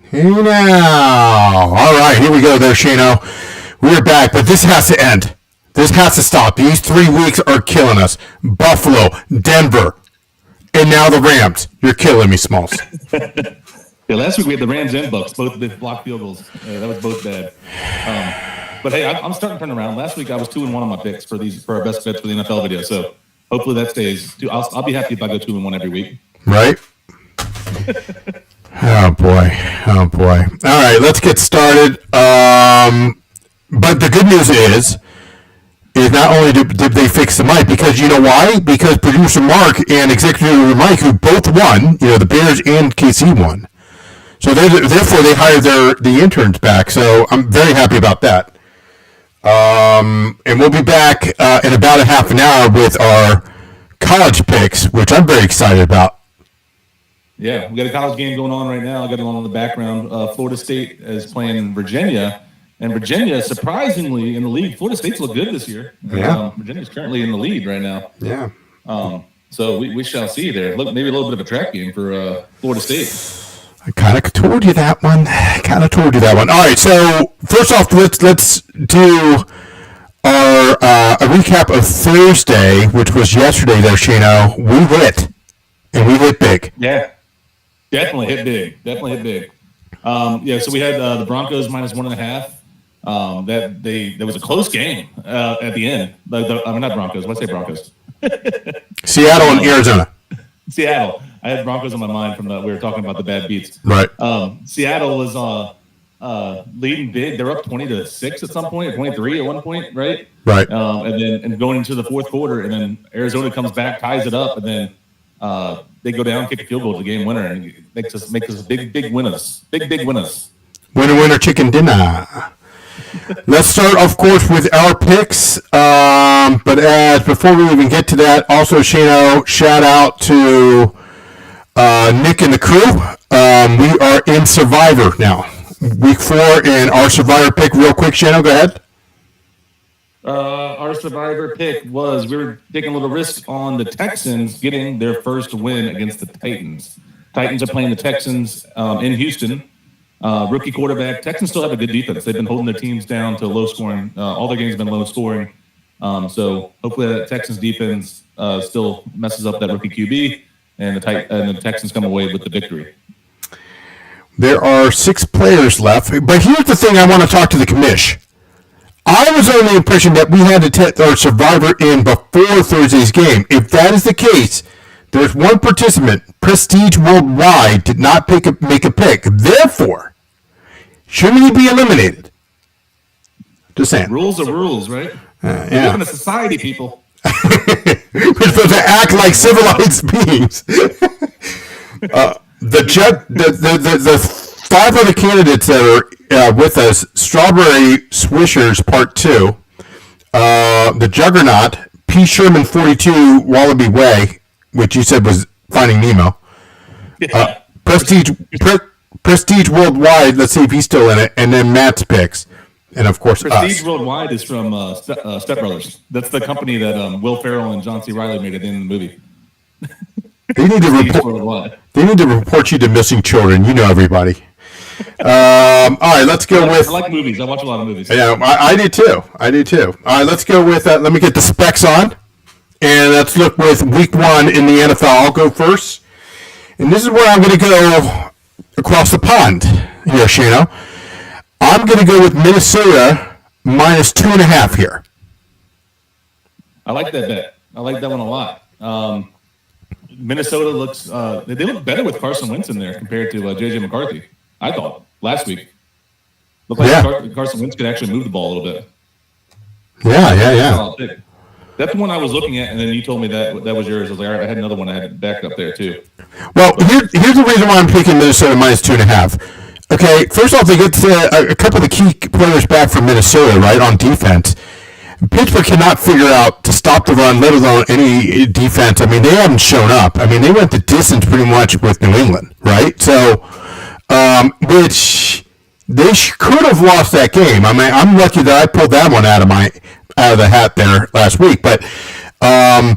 Hey now. All right, here we go there, Shano. We're back, but this has to end. This has to stop. These 3 weeks are killing us. Buffalo, Denver, and now the Rams. You're killing me, Smalls. Yeah, last week we had the Rams and Bucks, both with blocked field goals. That was both bad. But hey, I'm starting to turn around. Last week I was 2-1 on my picks for our best bets for the NFL video. So hopefully that stays. I'll be happy if I go 2-1 every week. Right? Oh boy. All right, let's get started. But the good news is not only did they fix the mic, because you know why? Because producer Mark and executive Mike, who both won, the Bears and KC won. So therefore they hired the interns back. So I'm very happy about that. And we'll be back in about a half an hour with our college picks, which I'm very excited about. Yeah, we got a college game going on right now. I got it on in the background. Florida State is playing Virginia. And Virginia, surprisingly, in the league, Florida State's look good this year. Yeah. Virginia's currently in the lead right now. Yeah. So we shall see there. Look, maybe a little bit of a trap game for Florida State. I kind of told you that one. All right, so first off, let's do a recap of Thursday, which was yesterday there, Shano. We hit big. Yeah, definitely hit big. So we had the Broncos minus 1.5. There was a close game at the end. Not Broncos. What's I say Broncos? Seattle and Arizona. Seattle. I had Broncos on my mind from we were talking about the bad beats. Right. Seattle was leading big. They're up 20-6 at some point, 23 at one point, right? Right. And going into the fourth quarter, and then Arizona comes back, ties it up, and then they go down, kick a field goal to the game winner, and makes us big winners. Big winners. Winner, chicken dinner. Let's start, of course, with our picks. But before we even get to that, also, Shano, shout out to Nick and the crew. We are in Survivor now. Week 4 in our Survivor pick. Real quick, Shano, go ahead. Our Survivor pick was, we were taking a little risk on the Texans getting their first win against the Titans. Titans are playing the Texans in Houston. Rookie quarterback. Texans still have a good defense. They've been holding their teams down to low scoring. All their games have been low scoring. So hopefully that Texans defense still messes up that rookie QB, and the Texans come away with the victory. There are 6 players left. But here's the thing I want to talk to the commish. I was under the impression that we had our Survivor in before Thursday's game. If that is the case, there's one participant, Prestige Worldwide, did not make a pick. Therefore, shouldn't he be eliminated? Just saying. Rules are rules, right? Yeah. We live in a society, people. We're supposed to act like civilized beings. The 5 other candidates that are with us: Strawberry Swishers Part 2, the Juggernaut, P. Sherman 42, Wallaby Way, which you said was Finding Nemo. Prestige Worldwide. Let's see if he's still in it, and then Matt's picks, and of course Prestige us. Worldwide is from Step Brothers. That's the company that Will Ferrell and John C. Reilly made at the end of the movie. They need to report you to missing children. You know everybody. All right, let's go with. I like movies. I watch a lot of movies. Yeah, I do too. All right, let's go with. Let me get the specs on, and let's look with Week 1 in the NFL. I'll go first, and this is where I'm going to go across the pond here, Shano. I'm going to go with Minnesota minus 2.5 here. I like that bet. I like that one a lot. Minnesota looks. They look better with Carson Wentz in there compared to J.J. McCarthy. I thought last week. Looked like Carson Wentz could actually move the ball a little bit. Yeah. That's the one I was looking at, and then you told me that was yours. I was like, all right, I had another one I had back up there too. Well, here's the reason why I'm picking Minnesota minus 2.5. Okay, first off, they get a couple of the key players back from Minnesota, right, on defense. Pittsburgh cannot figure out to stop the run, let alone any defense. I mean, they haven't shown up. I mean, they went the distance pretty much with New England, right? So, which they could have lost that game. I mean, I'm lucky that I pulled that one out of the hat there last week. But I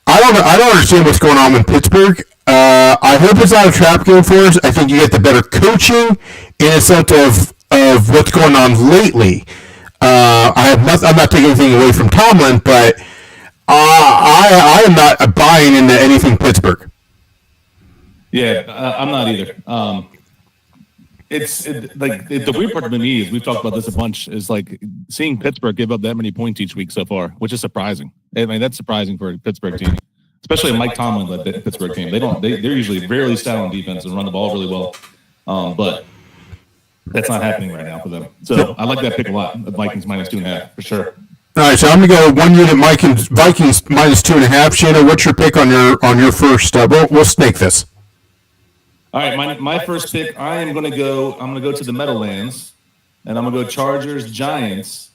don't understand what's going on with Pittsburgh. I hope it's not a trap game for us. I think you get the better coaching in a sense of what's going on lately. I'm not taking anything away from Tomlin, but I am not buying into anything Pittsburgh. Yeah, I'm not either. The weird part to me is we've talked about this a bunch. Is like seeing Pittsburgh give up that many points each week so far, which is surprising. I mean, that's surprising for a Pittsburgh team, especially a Mike Tomlin led Pittsburgh team. They're usually really stout on defense and run the ball really well, but that's not happening right now for them. So I like that pick a lot. The Vikings -2.5 for sure. All right, so I'm gonna go 1 unit Vikings -2.5. Shana, what's your pick on your first? We'll snake this. All right, my first pick. I'm gonna go to the Meadowlands, and I'm gonna go Chargers Giants.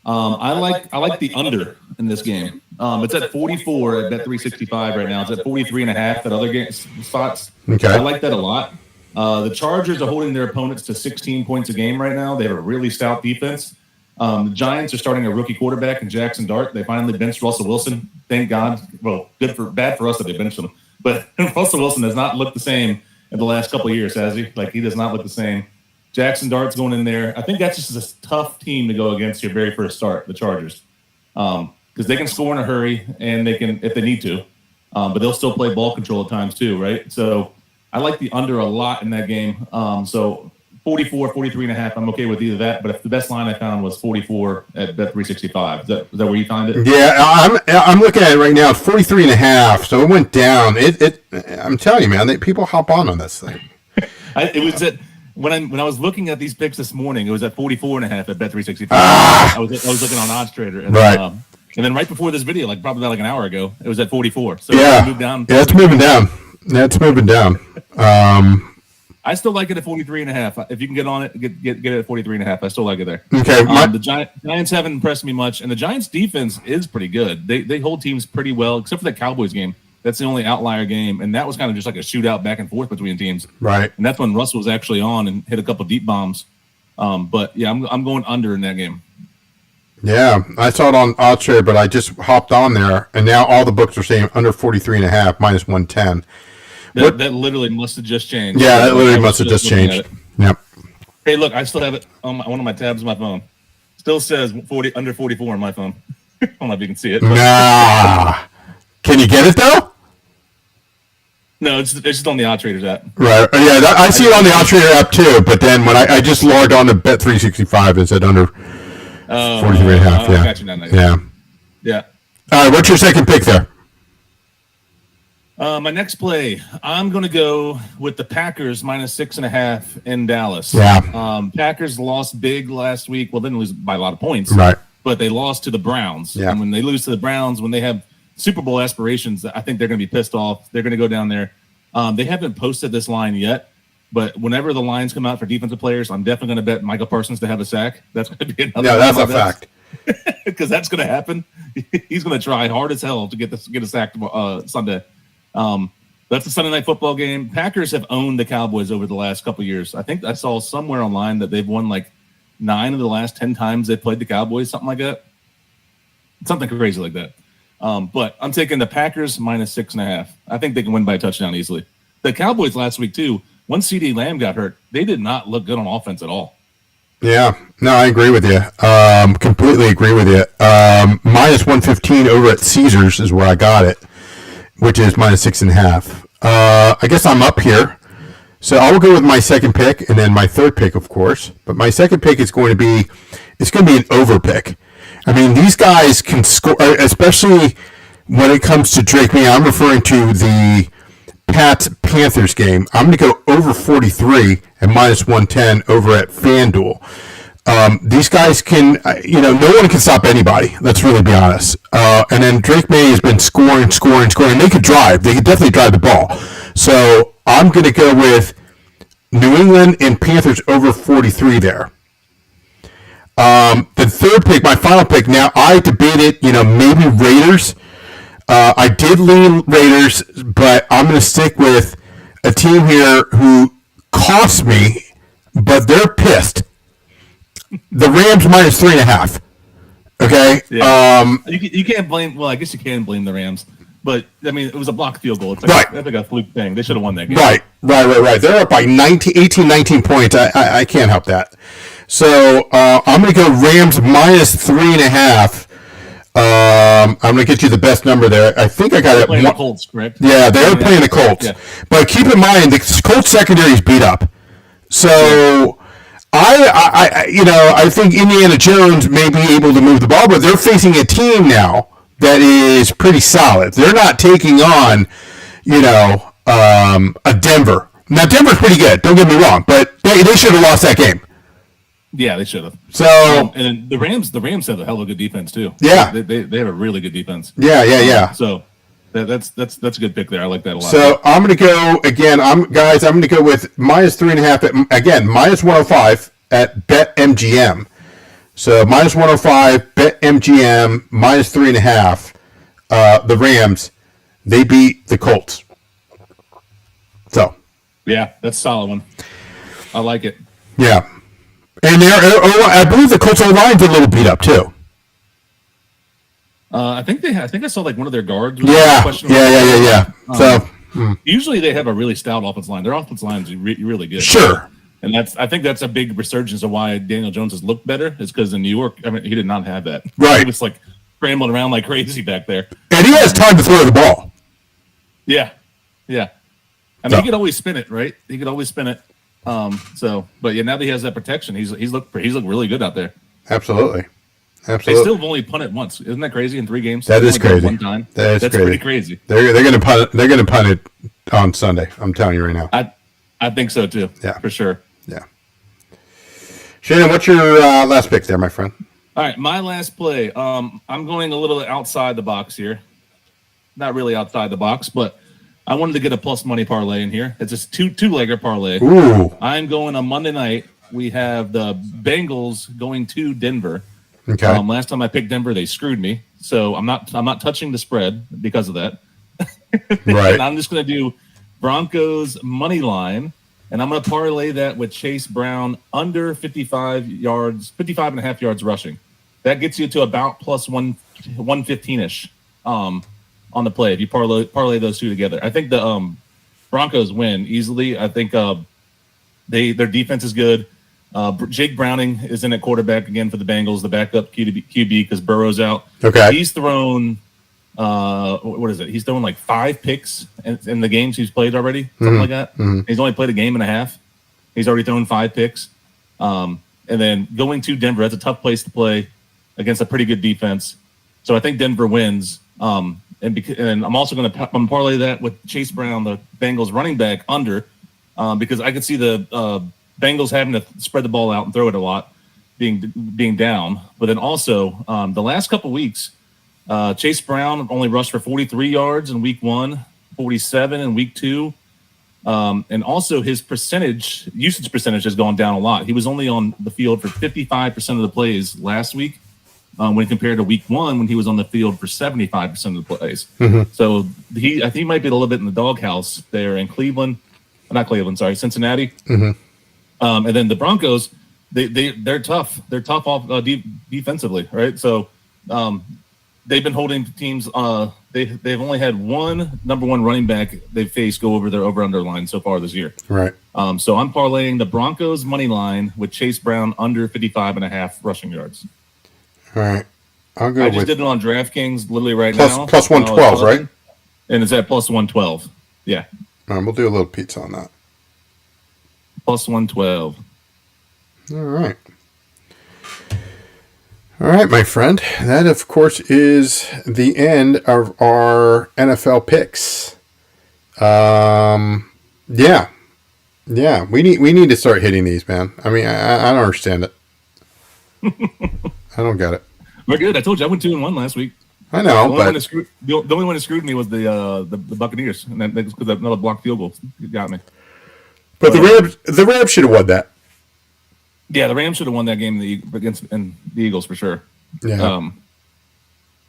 I like the under in this game. It's at 44 at Bet365 right now. It's at 43.5 at other spots. Okay, I like that a lot. The Chargers are holding their opponents to 16 points a game right now. They have a really stout defense. The Giants are starting a rookie quarterback in Jackson Dart. They finally benched Russell Wilson. Thank God. Well, bad for us that they benched him. But Russell Wilson has not looked the same in the last couple of years, has he? Like, he does not look the same. Jackson Dart's going in there. I think that's just a tough team to go against your very first start, the Chargers, because they can score in a hurry and they can, if they need to, but they'll still play ball control at times too, right? So I like the under a lot in that game. So 44, 43.5, I'm okay with either that. But if the best line I found was 44 at Bet365. Is that where you found it? Yeah, I'm looking at it right now. It's 43.5, so it went down. I'm telling you, man, people hop on this thing. It was at when I was looking at these picks this morning, it was at 44.5 at Bet365. I was looking on OddsTrader, and right. And then right before this video, like probably about like an hour ago, it was at 44. So yeah, it moved down. Yeah, it's moving down. That's moving down. I still like it at 43.5. If you can get on it, get it at 43.5. I still like it there. Okay. The Giants haven't impressed me much, and the Giants defense is pretty good. They hold teams pretty well, except for that Cowboys game. That's the only outlier game, and that was kind of just like a shootout back and forth between teams. Right. And that's when Russell was actually on and hit a couple deep bombs. But yeah, I'm going under in that game. Yeah, I saw it on OddsTrader, but I just hopped on there, and now all the books are saying under 43.5, -110. That literally must have just changed. Yeah, that literally must have just changed. Yep. Hey, look, I still have it on one of my tabs on my phone. Still says under 44 on my phone. I don't know if you can see it. Nah. Can you get it, though? No, it's just on the OddsTraders app. Right. Yeah, I see it on the OddsTrader app, too. But then when I just logged on to Bet365, it said under 43.5. Yeah. Got you now. Yeah. All right, what's your second pick there? My next play, I'm going to go with the Packers -6.5 in Dallas. Yeah. Packers lost big last week. Well, they didn't lose by a lot of points. Right. But they lost to the Browns. Yeah. And when they lose to the Browns, when they have Super Bowl aspirations, I think they're going to be pissed off. They're going to go down there. They haven't posted this line yet. But whenever the lines come out for defensive players, I'm definitely going to bet Michael Parsons to have a sack. That's going to be another. Yeah, that's a fact. Because that's going to happen. He's going to try hard as hell to get a sack Sunday. That's a Sunday night football game. Packers have owned the Cowboys over the last couple of years. I think I saw somewhere online that they've won like 9 of the last 10 times they played the Cowboys, something like that. Something crazy like that. But I'm taking the Packers -6.5. I think they can win by a touchdown easily. The Cowboys last week too, once CeeDee Lamb got hurt, they did not look good on offense at all. Yeah, no, I agree with you. Completely agree with you. -115 over at Caesars is where I got it, which is -6.5. I guess I'm up here. So I will go with my second pick and then my third pick, of course. But my second pick is going to be an over pick. I mean, these guys can score, especially when it comes to Drake May. I'm referring to the Pats-Panthers game. I'm going to go over 43 and -110 over at FanDuel. These guys can, no one can stop anybody. Let's really be honest. And then Drake May has been scoring. They could drive. They could definitely drive the ball. So I'm going to go with New England and Panthers over 43 there. The third pick, my final pick. Now I debated, maybe Raiders. I did lean Raiders, but I'm going to stick with a team here who cost me, but they're pissed. The Rams -3.5. Okay. Yeah. You can't blame. Well, I guess you can blame the Rams, But I mean, it was a blocked field goal. It's like, that's like a fluke thing. They should have won that game. Right. They're up by 19 points. I can't help that. So I'm going to go Rams minus 3.5. I'm going to get you the best number there. I think I got it. Playing the Colts, correct? Yeah, they are playing the Colts. Yeah. But keep in mind, the Colts secondary is beat up. So I think Indiana Jones may be able to move the ball, but they're facing a team now that is pretty solid. They're not taking on, a Denver. Now, Denver's pretty good. Don't get me wrong, but they should have lost that game. Yeah, they should have. So and the Rams have a hell of a good defense too. Yeah, they have a really good defense. Yeah. So that's a good pick there. I like that a lot. So I'm going to go again. I'm going to go with minus 3.5 again, minus 105 at BetMGM. So minus 105 BetMGM minus 3.5. The Rams, they beat the Colts. So yeah, that's a solid one. I like it. Yeah. And I believe the Colts O-line's a little beat up too. I think I saw like one of their guards. Yeah. Usually they have a really stout offensive line. Their offensive line is really good. Sure. And I think that's a big resurgence of why Daniel Jones has looked better. Is because in New York, I mean, he did not have that. Right. He was like scrambling around like crazy back there. And he has time to throw the ball. Yeah. I mean, he could always spin it, right? He could always spin it. But yeah, now that he has that protection, he's looked really good out there. Absolutely. They still have only punted once. Isn't that crazy? In 3 games, that is crazy. One time. That's crazy. Pretty crazy. They're gonna punt it. They're gonna punt it on Sunday. I'm telling you right now. I think so too. Yeah, for sure. Yeah. Shannon, what's your last pick there, my friend? All right, my last play. I'm going a little outside the box here. Not really outside the box, but I wanted to get a plus money parlay in here. It's a two-legger parlay. Ooh. I'm going on Monday night. We have the Bengals going to Denver. Okay. Last time I picked Denver, they screwed me. So I'm not touching the spread because of that. Right. And I'm just going to do Broncos money line, and I'm going to parlay that with Chase Brown under 55 and a half yards rushing. That gets you to about plus 115-ish. On the play if you parlay those two together. I think the Broncos win easily. I think their defense is good. Jake Browning is in at quarterback again for the Bengals, the backup QB because Burrow's out. Okay. He's thrown what is it? He's thrown like 5 picks in the games he's played already, something like that. Mm-hmm. He's only played a game and a half. He's already thrown 5 picks. And then going to Denver, that's a tough place to play against a pretty good defense. So I think Denver wins. And I'm also going to parlay that with Chase Brown, the Bengals running back, under, because I could see the Bengals having to spread the ball out and throw it a lot, being down. But then also the last couple weeks, Chase Brown only rushed for 43 yards in week 1, 47 in week 2. And also his usage percentage has gone down a lot. He was only on the field for 55% of the plays last week. When compared to week 1, when he was on the field for 75% of the plays. Mm-hmm. So I think he might be a little bit in the doghouse there in Cincinnati. Mm-hmm. And then the Broncos, they're tough. They're tough off defensively, right? So they've been holding teams. They've only had one number 1 running back they've faced go over their over-under line so far this year. Right. So I'm parlaying the Broncos money line with Chase Brown under 55.5 rushing yards. All right. I just did it on DraftKings literally right now. Plus 112, right? And it's at plus 112. Yeah. All right, we'll do a little pizza on that. Plus 112. All right. All right, my friend. That, of course, is the end of our NFL picks. Yeah. We need to start hitting these, man. I mean, I don't understand it. I don't get it. We're good. I told you I went 2-1 last week. I know, the only one that screwed me was the Buccaneers, and that's because another blocked field goal got me. But the Rams should have won that. Yeah, the Rams should have won that game against the Eagles for sure. Yeah.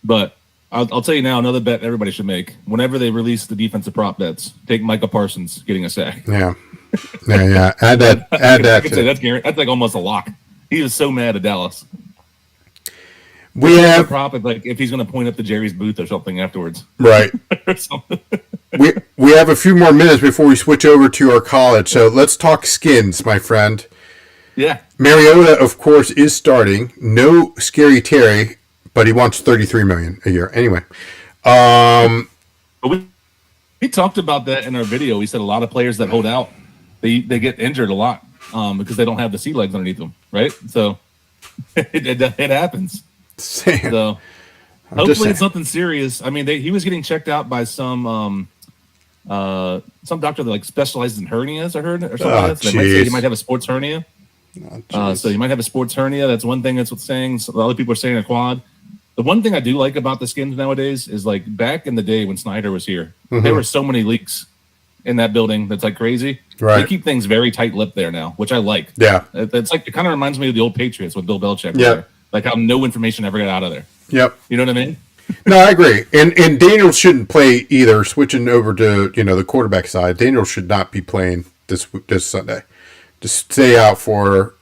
But I'll tell you now, another bet everybody should make. Whenever they release the defensive prop bets, take Micah Parsons getting a sack. Yeah. Add that. I could say that's like almost a lock. He was so mad at Dallas. We have a prop if he's going to point up to Jerry's booth or something afterwards. Right. Or something. We have a few more minutes before we switch over to our college. So let's talk skins, my friend. Yeah. Mariota, of course, is starting. No Scary Terry, but he wants $33 million a year. Anyway, we talked about that in our video. We said a lot of players that hold out, they get injured a lot because they don't have the sea legs underneath them, right? So it happens. Sam, so hopefully it's nothing serious. I mean, he was getting checked out by some doctor that specializes in hernias. I heard or something like that. So they might say he might have a sports hernia. So you might have a sports hernia. That's one thing that's what's saying. So other people are saying a quad. The one thing I do like about the skins nowadays is back in the day when Snyder was here, there were so many leaks in that building. That's crazy. Right. They keep things very tight-lipped there now, which I like. Yeah. It's it kind of reminds me of the old Patriots with Bill Belichick. Yeah. How no information ever got out of there. Yep. You know what I mean? No, I agree. And Daniel shouldn't play either. Switching over to the quarterback side, Daniel should not be playing this Sunday. Just stay out for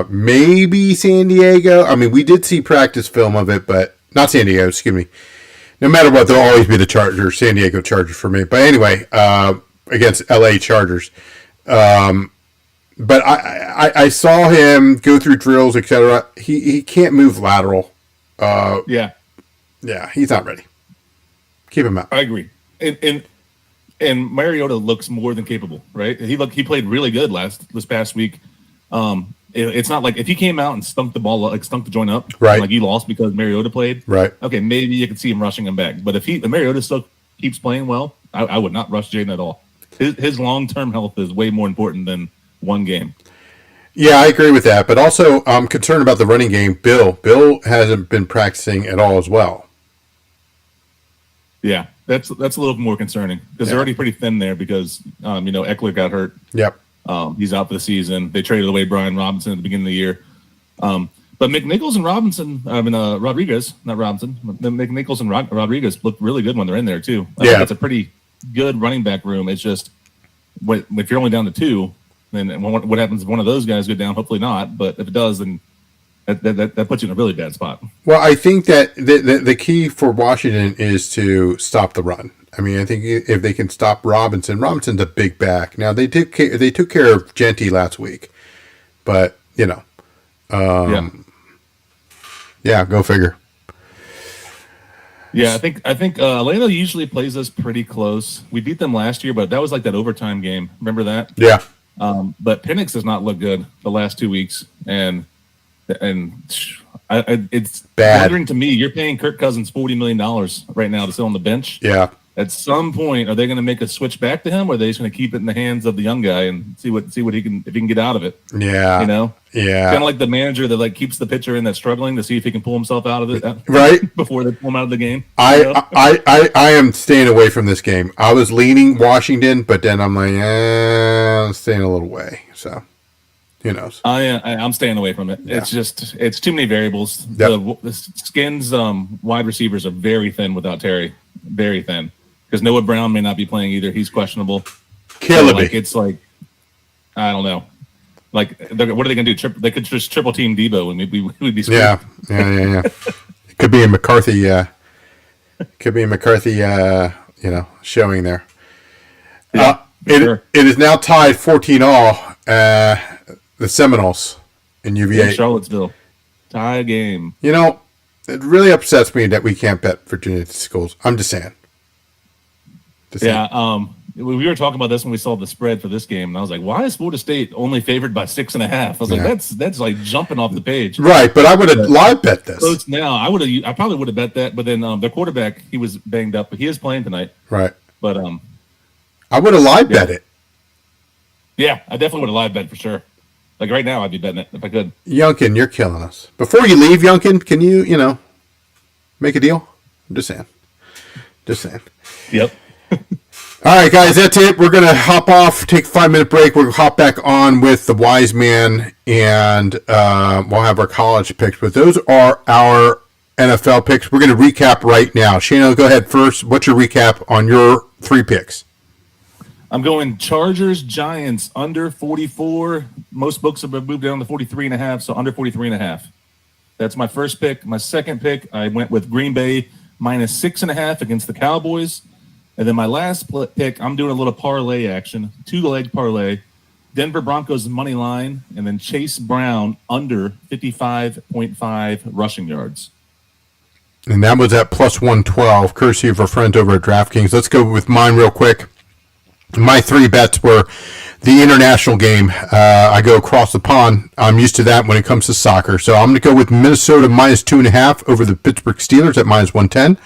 maybe San Diego. I mean, we did see practice film of it, but not San Diego. Excuse me. No matter what, there'll always be the Chargers, San Diego Chargers for me. But anyway, against LA Chargers. But I saw him go through drills, etc. He can't move lateral. Yeah, he's not ready. Keep him out. I agree. And Mariota looks more than capable, right? He played really good this past week. It's not if he came out and stunk the ball, stunk the joint up, right? You lost because Mariota played, right? Okay, maybe you could see him rushing him back. But if Mariota still keeps playing well, I would not rush Jaden at all. His long-term health is way more important than one game. Yeah, I agree with that. But also, I'm concerned about the running game. Bill hasn't been practicing at all as well. Yeah, that's a little more concerning because they're already pretty thin there because Eckler got hurt. Yep. He's out for the season. They traded away Brian Robinson at the beginning of the year. But McNichols and Rodriguez, not Robinson, McNichols and Rodriguez look really good when they're in there too. I think it's a pretty good running back room. It's just if you're only down to two, then what happens if one of those guys go down? Hopefully not. But if it does, then that puts you in a really bad spot. Well, I think that the key for Washington is to stop the run. I mean, I think if they can stop Robinson's a big back. Now they took care of Genty last week, but yeah, go figure. Yeah, I think Atlanta usually plays us pretty close. We beat them last year, but that was that overtime game. Remember that? Yeah. But Penix does not look good the last 2 weeks, and it's bothering to me. You're paying Kirk Cousins $40 million right now to sit on the bench. Yeah. At some point, are they going to make a switch back to him, or are they just going to keep it in the hands of the young guy and see what he can get out of it? Yeah. Yeah. Kind of like the manager that keeps the pitcher in that's struggling to see if he can pull himself out of it, right? Before they pull him out of the game. I am staying away from this game. I was leaning Washington, but then I'm I'm staying a little way. So, who knows? I'm staying away from it. Yeah. It's too many variables. Yep. The Skins wide receivers are very thin without Terry, very thin. Because Noah Brown may not be playing either. He's questionable. It's I don't know. What are they going to do? They could just triple team Debo and we'd be screwed. Yeah. It could be a McCarthy. Showing there. Yeah, it is now tied 14-all. The Seminoles in UVA, Charlottesville, tie game. It really upsets me that we can't bet Virginia schools. I'm just saying. Yeah, we were talking about this when we saw the spread for this game, and I was like, "Why is Florida State only favored by 6.5?" I was like, "That's jumping off the page." Right, but I would have live bet this. Close now, I probably would have bet that, but then their quarterback, he was banged up, but he is playing tonight. Right, but I would have live bet it. Yeah, I definitely would have live bet for sure. Right now, I'd be betting it if I could. Youngkin, you're killing us. Before you leave, Youngkin, can you make a deal? I'm just saying. Yep. All right, guys, that's it. We're going to hop off, take a 5-minute break. We'll hop back on with the Wise Man, and we'll have our college picks. But those are our NFL picks. We're going to recap right now. Shane, go ahead first. What's your recap on your 3 picks? I'm going Chargers, Giants, under 44. Most books have moved down to 43.5, so under 43.5. That's my first pick. My second pick, I went with Green Bay -6.5 against the Cowboys. And then my last pick, I'm doing a little parlay action, 2-leg parlay. Denver Broncos money line, and then Chase Brown under 55.5 rushing yards. And that was at +112, courtesy of our friends over at DraftKings. Let's go with mine real quick. My 3 bets were the international game. I go across the pond. I'm used to that when it comes to soccer. So I'm going to go with Minnesota -2.5 over the Pittsburgh Steelers at -110.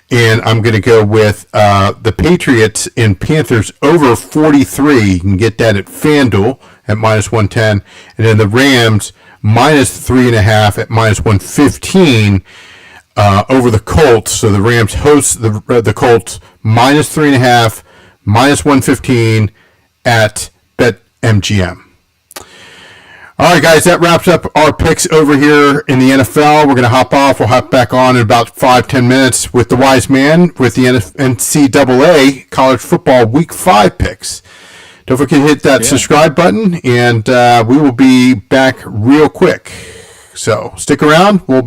And I'm going to go with the Patriots and Panthers over 43. You can get that at FanDuel at -110. And then the Rams -3.5 at -115 over the Colts. So the Rams host the Colts -3.5, -115 at BetMGM. All right, guys, that wraps up our picks over here in the NFL. We're going to hop off. We'll hop back on in about 5-10 minutes with the wise man with the NCAA college football week 5 picks. Don't forget to hit that subscribe button, and we will be back real quick. So stick around. We'll be